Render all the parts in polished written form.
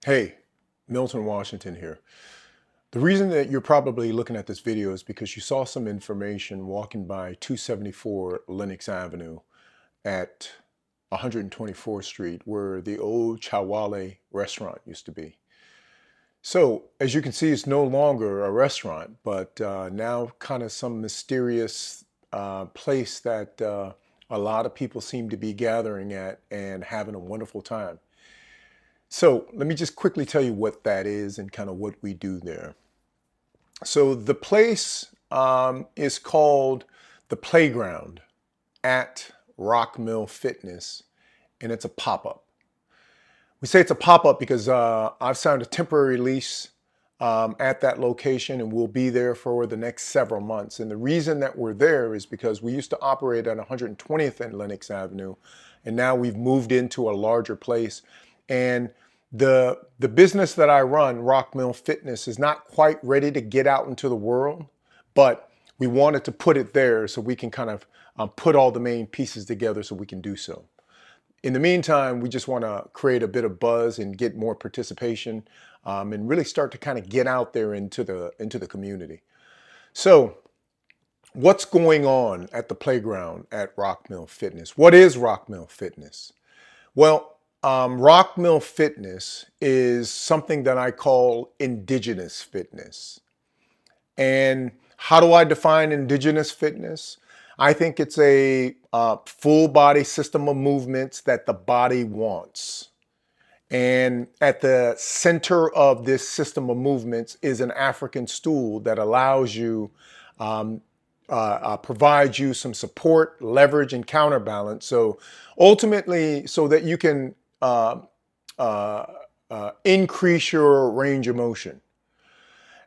Hey, Milton Washington here. The reason that you're probably looking at this video is because you saw some information walking by 274 Lenox Avenue at 124th Street where the old Chawale restaurant used to be. So as you can see, it's no longer a restaurant, but now kind of some mysterious place that a lot of people seem to be gathering at and having a wonderful time. So let me just quickly tell you what that is and kind of what we do there. So the place is called the Playground at ROKMIL Fitness, and it's a pop-up. We say it's a pop-up because I've signed a temporary lease at that location, and we'll be there for the next several months. And the reason that we're there is because we used to operate on 120th and Lenox Avenue, and now we've moved into a larger place. And the business that I run, ROKMIL Fitness, is not quite ready to get out into the world, but we wanted to put it there so we can kind of put all the main pieces together so we can do so. In the meantime, we just want to create a bit of buzz and get more participation and really start to kind of get out there into the community. So what's going on at the playground at ROKMIL Fitness? What is ROKMIL Fitness? Well, ROKMIL Fitness is something that I call indigenous fitness. And how do I define indigenous fitness? I think it's a full body system of movements that the body wants. And at the center of this system of movements is an African stool that allows you, provides you some support, leverage, and counterbalance. So ultimately, so that you can increase your range of motion.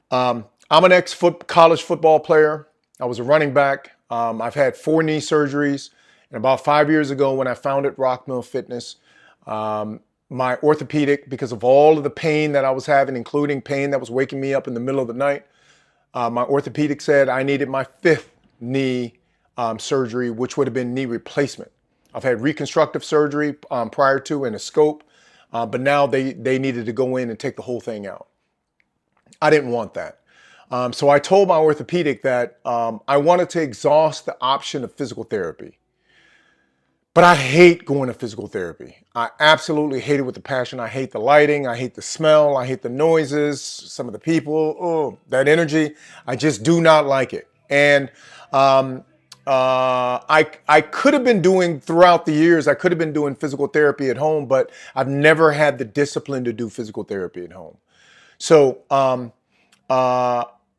I'm an ex-college football player. I was a running back. I've had 4 knee surgeries. And about 5 years ago when I founded ROKMIL Fitness, my orthopedic, because of all of the pain that I was having, including pain that was waking me up in the middle of the night, my orthopedic said I needed my 5th knee surgery, which would have been knee replacement. I've had reconstructive surgery prior to and a scope, but now they needed to go in and take the whole thing out. I didn't want that. So I told my orthopedic that I wanted to exhaust the option of physical therapy. But I hate going to physical therapy. I absolutely hate it with a passion. I hate the lighting. I hate the smell. I hate the noises, some of the people, oh, that energy. I just do not like it. And I could have been doing throughout the years, I could have been doing physical therapy at home, but I've never had the discipline to do physical therapy at home. So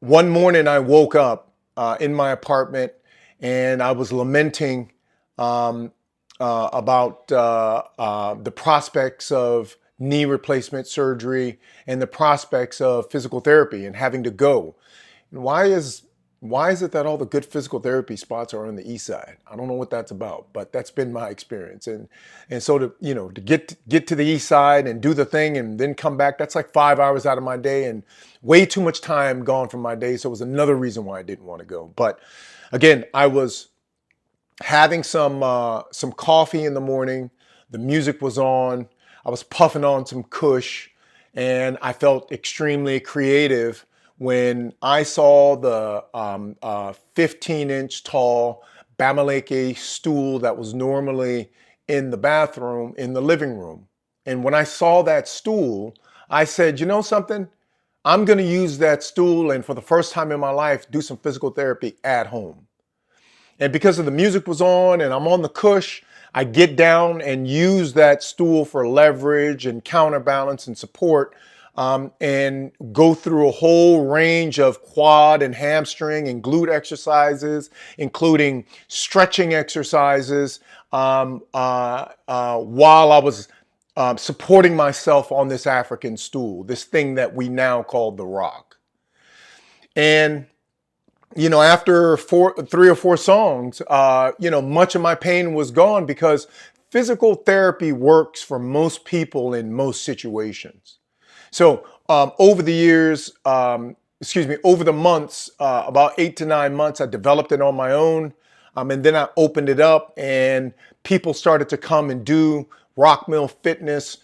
one morning I woke up in my apartment and I was lamenting about the prospects of knee replacement surgery and the prospects of physical therapy and having to go. And why is it that all the good physical therapy spots are on the east side? I don't know what that's about, but that's been my experience. And so to get to the east side and do the thing and then come back, that's like 5 hours out of my day and way too much time gone from my day. So it was another reason why I didn't want to go. But again, I was having some coffee in the morning. The music was on. I was puffing on some Kush, and I felt extremely creative when I saw the 15-inch tall Bamileke stool that was normally in the bathroom, in the living room. And when I saw that stool, I said, you know something? I'm going to use that stool and for the first time in my life, do some physical therapy at home. And because of the music was on and I'm on the Kush, I get down and use that stool for leverage and counterbalance and support, and go through a whole range of quad and hamstring and glute exercises, including stretching exercises, while I was supporting myself on this African stool, this thing that we now call the rock. And after 3 or 4 songs, much of my pain was gone because physical therapy works for most people in most situations. So over the years, over the months, about 8 to 9 months, I developed it on my own. And then I opened it up and people started to come and do ROKMIL Fitness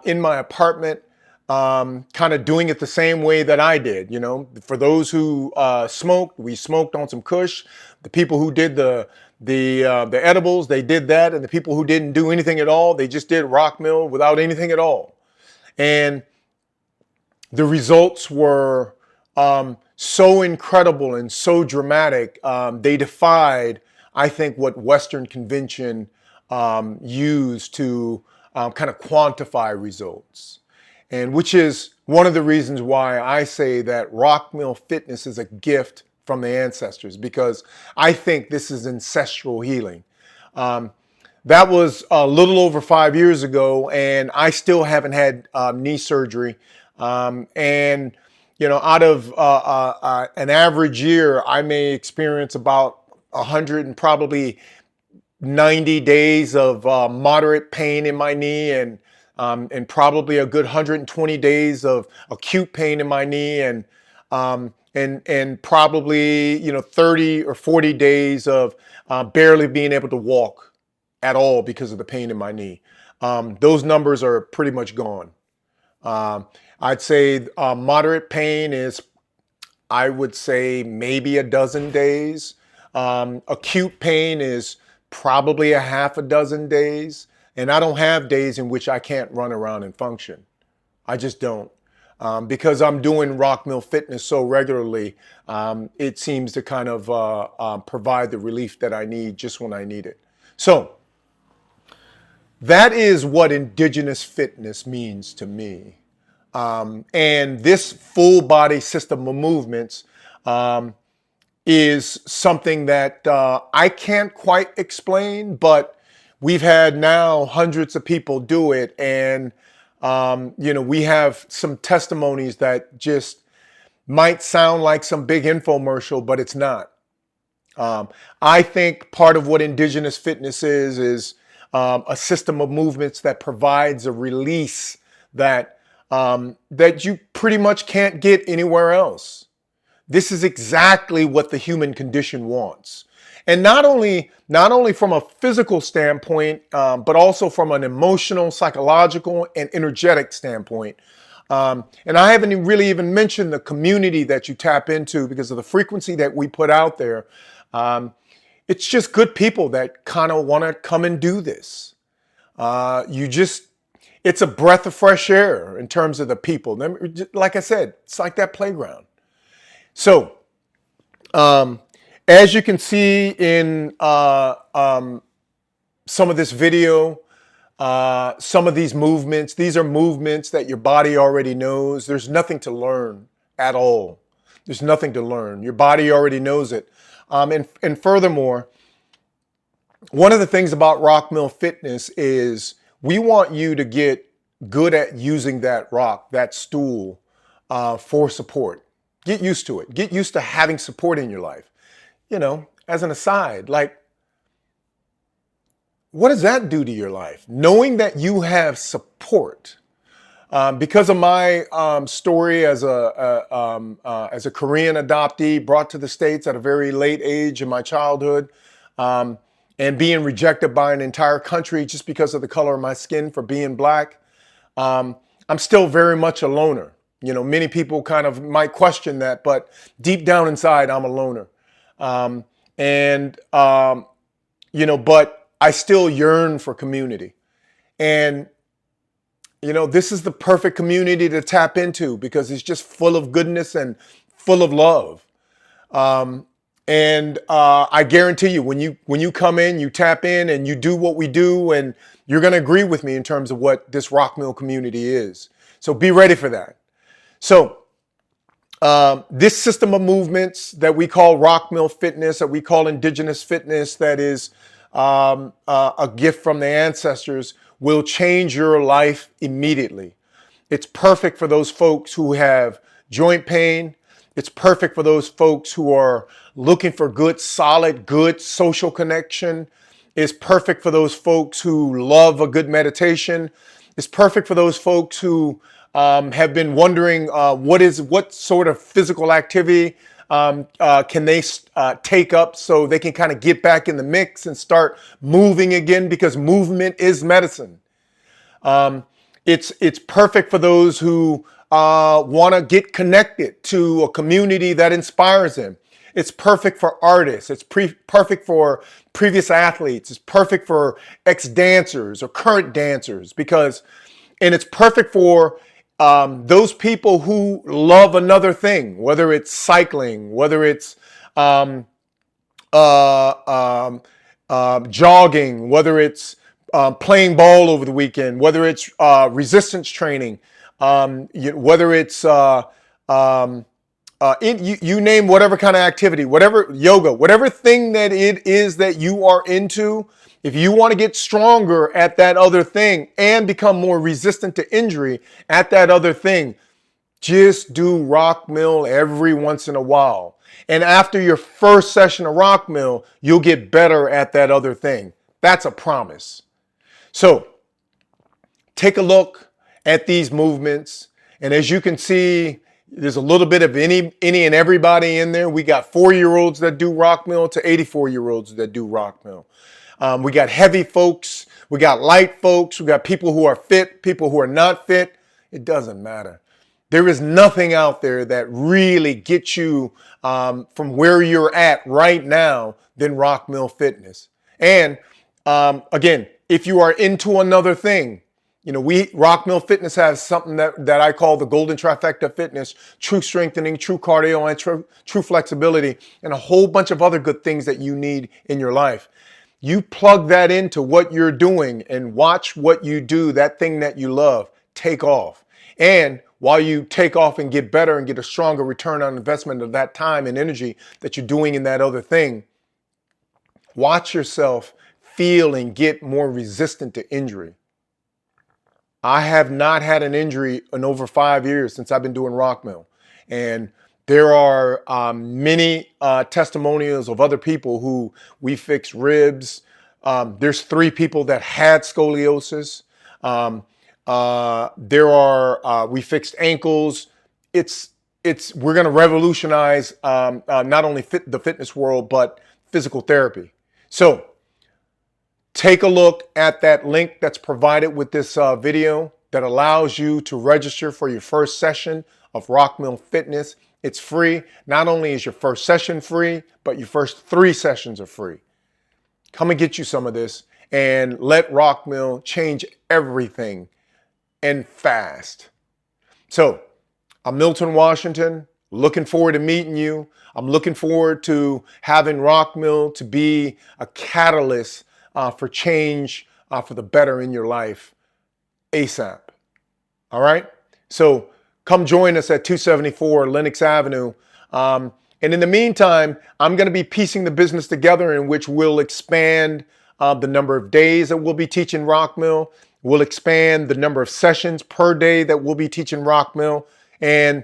in my apartment. kind of doing it the same way that I did. You know, for those who smoked, we smoked on some Kush. The people who did the edibles, they did that, and the people who didn't do anything at all, they just did ROKMIL without anything at all. And the results were so incredible and so dramatic. They defied, I think, what Western convention used to kind of quantify results. And which is one of the reasons why I say that ROKMIL Fitness is a gift from the ancestors, because I think this is ancestral healing. That was a little over 5 years ago, and I still haven't had knee surgery. And, you know, out of an average year, I may experience about 100 and probably 90 days of moderate pain in my knee, and probably a good 120 days of acute pain in my knee, and probably, you know, 30 or 40 days of barely being able to walk at all because of the pain in my knee. Those numbers are pretty much gone. I'd say moderate pain is, I would say, maybe a dozen days. Acute pain is probably a half a dozen days. And I don't have days in which I can't run around and function. I just don't. Because I'm doing ROKMIL Fitness so regularly, it seems to kind of provide the relief that I need just when I need it. So that is what indigenous fitness means to me. And this full body system of movements is something that I can't quite explain, but we've had now hundreds of people do it. And, you know, we have some testimonies that just might sound like some big infomercial, but it's not. I think part of what indigenous fitness is a system of movements that provides a release that that you pretty much can't get anywhere else. This is exactly what the human condition wants. And not only from a physical standpoint, but also from an emotional, psychological, and energetic standpoint. And I haven't really even mentioned the community that you tap into because of the frequency that we put out there. It's just good people that kind of want to come and do this. It's a breath of fresh air in terms of the people. Like I said, it's like that playground. So, as you can see in some of this video, some of these movements, these are movements that your body already knows. There's nothing to learn at all. There's nothing to learn. Your body already knows it. And furthermore, one of the things about ROKMIL Fitness is we want you to get good at using that rock, that stool, for support. Get used to it. Get used to having support in your life. You know, as an aside, like, what does that do to your life? Knowing that you have support. Because of my story as a Korean adoptee brought to the States at a very late age in my childhood, and being rejected by an entire country just because of the color of my skin for being black, I'm still very much a loner. You know, many people kind of might question that, but deep down inside, I'm a loner. You know, but I still yearn for community. And, you know, this is the perfect community to tap into because it's just full of goodness and full of love. I guarantee you, when you come in, you tap in and you do what we do, and you're going to agree with me in terms of what this ROKMIL community is. So be ready for that. So this system of movements that we call ROKMIL Fitness, that we call indigenous fitness, that is a gift from the ancestors, will change your life immediately. It's perfect for those folks who have joint pain. It's perfect for those folks who are looking for good, solid, good social connection. It's perfect for those folks who love a good meditation. It's perfect for those folks who have been wondering what sort of physical activity can they take up so they can kind of get back in the mix and start moving again, because movement is medicine. It's perfect for those who want to get connected to a community that inspires them. It's perfect for artists. It's perfect for previous athletes. It's perfect for ex-dancers or current dancers and it's perfect for those people who love another thing, whether it's cycling, whether it's um, uh, um, jogging, whether it's playing ball over the weekend, whether it's resistance training, whether it's you name whatever kind of activity, whatever yoga, whatever thing that it is that you are into. If you want to get stronger at that other thing and become more resistant to injury at that other thing, just do ROKMIL every once in a while. And after your first session of ROKMIL, you'll get better at that other thing. That's a promise. So take a look at these movements. And as you can see, there's a little bit of any and everybody in there. We got 4-year-olds that do ROKMIL to 84-year-olds that do ROKMIL. We got heavy folks. We got light folks. We got people who are fit, people who are not fit. It doesn't matter. There is nothing out there that really gets you from where you're at right now than ROKMIL Fitness. And again, if you are into another thing, ROKMIL Fitness has something that I call the golden trifecta fitness: true strengthening, true cardio, and true flexibility, and a whole bunch of other good things that you need in your life. You plug that into what you're doing and watch what you do, that thing that you love, take off. And while you take off and get better and get a stronger return on investment of that time and energy that you're doing in that other thing, watch yourself feel and get more resistant to injury. I have not had an injury in over 5 years since I've been doing ROKMIL. And there are many testimonials of other people who we fixed ribs. There's 3 people that had scoliosis. We fixed ankles. We're going to revolutionize not only the fitness world, but physical therapy. So take a look at that link that's provided with this video that allows you to register for your first session of ROKMIL Fitness. It's free. Not only is your first session free, but your first 3 sessions are free. Come and get you some of this and let ROKMIL change everything and fast. So I'm Milton Washington, looking forward to meeting you. I'm looking forward to having ROKMIL to be a catalyst for change for the better in your life ASAP. All right? So come join us at 274 Lenox Avenue. And in the meantime, I'm going to be piecing the business together in which we'll expand the number of days that we'll be teaching ROKMIL. We'll expand the number of sessions per day that we'll be teaching ROKMIL. And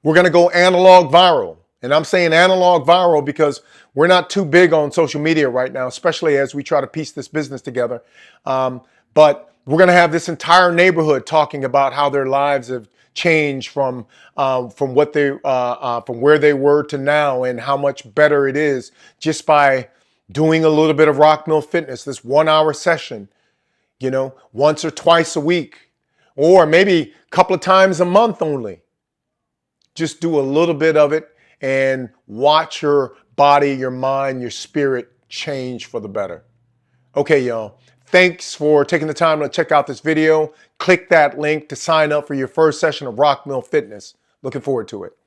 we're going to go analog viral. And I'm saying analog viral because we're not too big on social media right now, especially as we try to piece this business together. But we're going to have this entire neighborhood talking about how their lives have changed from where they were to now, and how much better it is just by doing a little bit of ROKMIL Fitness, this 1-hour session, once or twice a week, or maybe a couple of times a month only. Just do a little bit of it and watch your body, your mind, your spirit change for the better. Okay, y'all. Thanks for taking the time to check out this video. Click that link to sign up for your first session of ROKMIL Fitness. Looking forward to it.